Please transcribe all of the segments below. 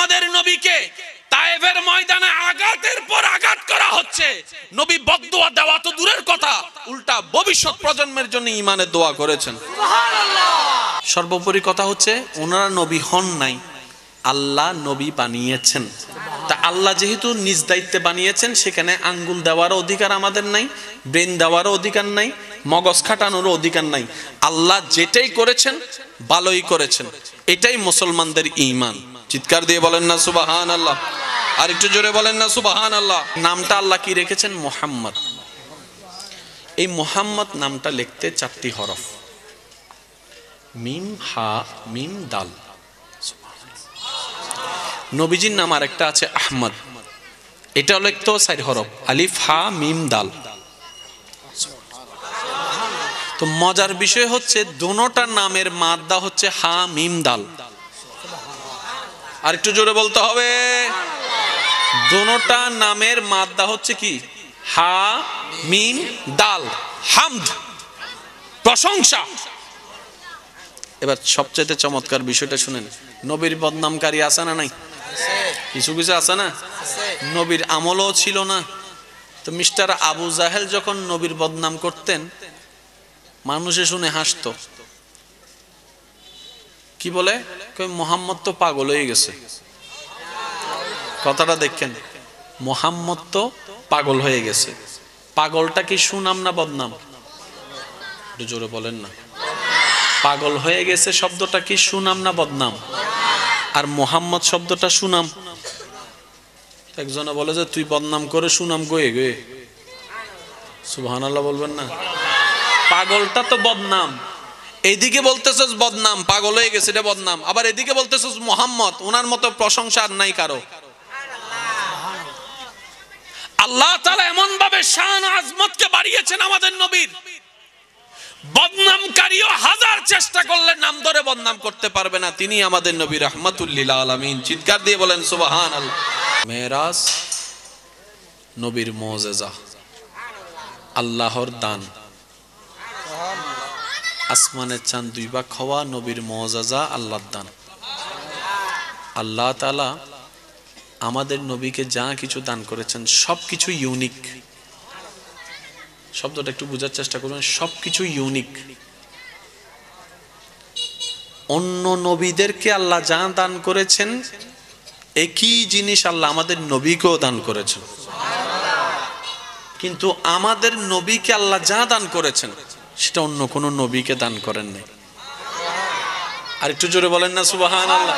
আমাদের নবীকে তায়েফের ময়দানে আঘাতের পর আঘাত করা হচ্ছে, নবী বদদুয়া দেওয়া তো দূরের কথা, উল্টা ভবিষ্যৎ প্রজন্মের জন্য ঈমানের দোয়া করেছেন। সুবহানাল্লাহ। সর্বোপরি কথা হচ্ছে ওনারা নবী হন নাই, আল্লাহ নবী বানিয়েছেন। তা আল্লাহ যেহেতু নিজ দায়িত্বে বানিয়েছেন, সেখানে আঙ্গুল দেওয়ারও অধিকার আমাদের নাই, ব্রেন দেওয়ারও অধিকার নাই, মগজ খাটানোরও অধিকার নাই। আল্লাহ যেটাই করেছেন ভালোই করেছেন, এটাই মুসলমানদের ঈমান। চিৎকার দিয়ে বলেন না সুবহানাল্লাহ। আর একটু জোরে বলেন না সুবহানাল্লাহ। নামটা আল্লাহ কি রেখেছেন? মুহাম্মদ। এই মুহাম্মদ নামটা লিখতে 4টি হরফ, মিম হা মিম দাল। নবীজির নাম আরেকটা আছে আহমদ, এটা লিখতেও 4 হরফ, আলিফ হা মিম দাল। তো মজার বিষয় হচ্ছে দোনোটা নামের মাদ্দা হচ্ছে হা মিম দাল। আর একটু জোরে বলতে হবে, দোনোটা নামের মাদ্দা হচ্ছে কি? হা মিম দাল। হামদ, প্রশংসা। এবার সবচেয়ে চমৎকার বিষয়টা শুনেন, নবীর বদনামকারী আছে না নাই? কিছু কিছু আছে না, নবীর আমলও ছিল না। তো মিস্টার আবু জাহেল যখন নবীর বদনাম করতেন, মানুষে শুনে হাসতো। কি বলে? মোহাম্মদ তো পাগল হয়ে গেছে। কথাটা দেখেন, মোহাম্মদ তো পাগল হয়ে গেছে। পাগলটা কি সুনাম না বদনাম? একটু জোরে বলেন না। পাগল হয়ে গেছে শব্দটা কি সুনাম না বদনাম? আর মোহাম্মদ শব্দটা সুনাম। একজনে বলে যে তুই বদনাম করে সুনাম গয়ে গয়ে, সুবহানাল্লাহ বলবেন না? পাগলটা তো বদনাম, এইদিকে বলতেছস বদনাম, পাগল হয়ে গেছে এটা বদনাম, আবার এদিকে বলতেছস মোহাম্মদ, ওনার মতো প্রশংসা আর নাই কারো। আল্লাহ তাআলা এমন ভাবে শান আজমতকে বাড়িয়েছেন আমাদের নবীর, বদনামকারীও হাজার চেষ্টা করলে নাম ধরে বদনাম করতে পারবে না। তিনি আমাদের নবী রাহমাতুল লিল আলামিন। চিৎকার দিয়ে বলেন সুবহানাল্লাহ। মেরাজ নবীর মুজিজা, আল্লাহর দান। আসমানের চাঁদ 2 ভাগ হওয়া নবীর মুজিজা, আল্লাহর দান। আল্লাহ তাআলা আমাদের নবীকে যা কিছু দান করেছেন সবকিছু ইউনিক। শব্দটা একটু বোঝার চেষ্টা করুন, সবকিছু ইউনিক। অন্য নবীদেরকে আল্লাহ যা দান করেছেন একই জিনিস আল্লাহ আমাদের নবীকেও দান করেছেন, কিন্তু আমাদের নবীকে আল্লাহ যা দান করেছেন সেটা অন্য কোনো নবীকে দান করেন নাই। আর একটু জোরে বলেন না সুবহানাল্লাহ।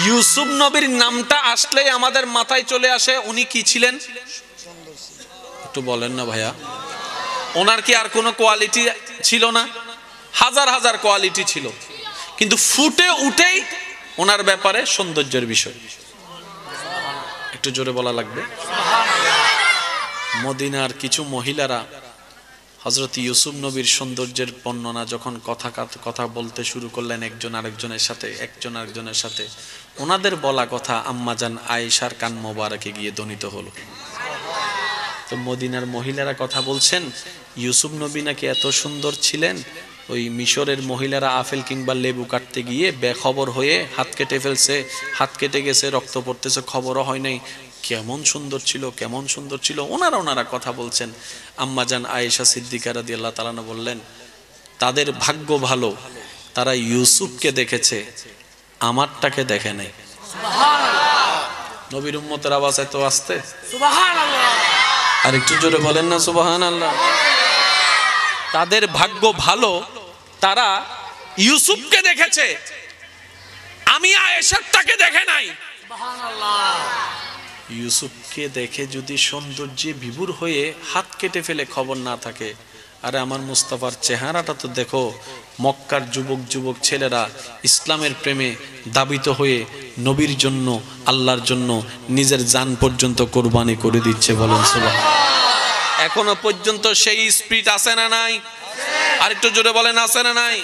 ইউসুফ নবীর নামটা আসলেই আমাদের মাথায় চলে আসে উনি কি ছিলেন? একটু বলেন না ভাইয়া, ওনার কি আর কোনো কোয়ালিটি ছিল না? হাজার হাজার কোয়ালিটি ছিল, কিন্তু ফুটে উঠেই ওনার ব্যাপারে সৌন্দর্যের বিষয়। একটু জোরে বলা লাগবে। মদিনার কিছু মহিলারা হযরত ইউসুফ নবীর সৌন্দর্যের বর্ণনা যখন কথা বলতে শুরু করলেন একজন আরেকজনের সাথে, ওনাদের বলা কথা আম্মাজান আয়েশার কান মোবারকে গিয়ে ধ্বনিত হলো। তো মদিনার মহিলারা কথা বলছেন, ইউসুফ নবী নাকি এত সুন্দর ছিলেন, ওই মিশরের মহিলারা আপেল কিংবা লেবু কাটতে গিয়ে বেখবর হয়ে হাত কেটে ফেলছে, হাত কেটে গেছে, রক্ত পড়তেছে, খবরও হয় নাই। কেমন সুন্দর ছিল। ওনারা কথা বলছেন। আম্মাজান আয়েশা সিদ্দিকা রাদিয়াল্লাহু তাআলা বললেন, তাদের ভাগ্য ভালো, তারা ইউসুফকে দেখেছে, আমারটাকে দেখে নাই। সুবহানাল্লাহ। নবীর উম্মতের আওয়াজ এত আসতে, সুবহানাল্লাহ। আর একটু জোরে বলেন না সুবহানাল্লাহ। তাদের ভাগ্য ভালো, তারা ইউসুফকে দেখেছে, আমি আয়েশারটাকে দেখে নাই। সুবহানাল্লাহ। ইউসুফকে দেখে যদি সৌন্দর্যে বিভোর হয়ে হাত কেটে ফেলে খবর না থাকে, আরে আমার মুস্তাফার চেহারাটা তো দেখো। মক্কার যুবক ছেলেরা ইসলামের প্রেমে দাবিত হয়ে নবীর জন্য, আল্লাহর জন্য নিজের জান পর্যন্ত কোরবানি করে দিচ্ছে। বলেন সুবহানাল্লাহ। এখনো পর্যন্ত সেই স্পিরিট আছে না নাই? আর একটু জোরে বলেন আছে না নাই?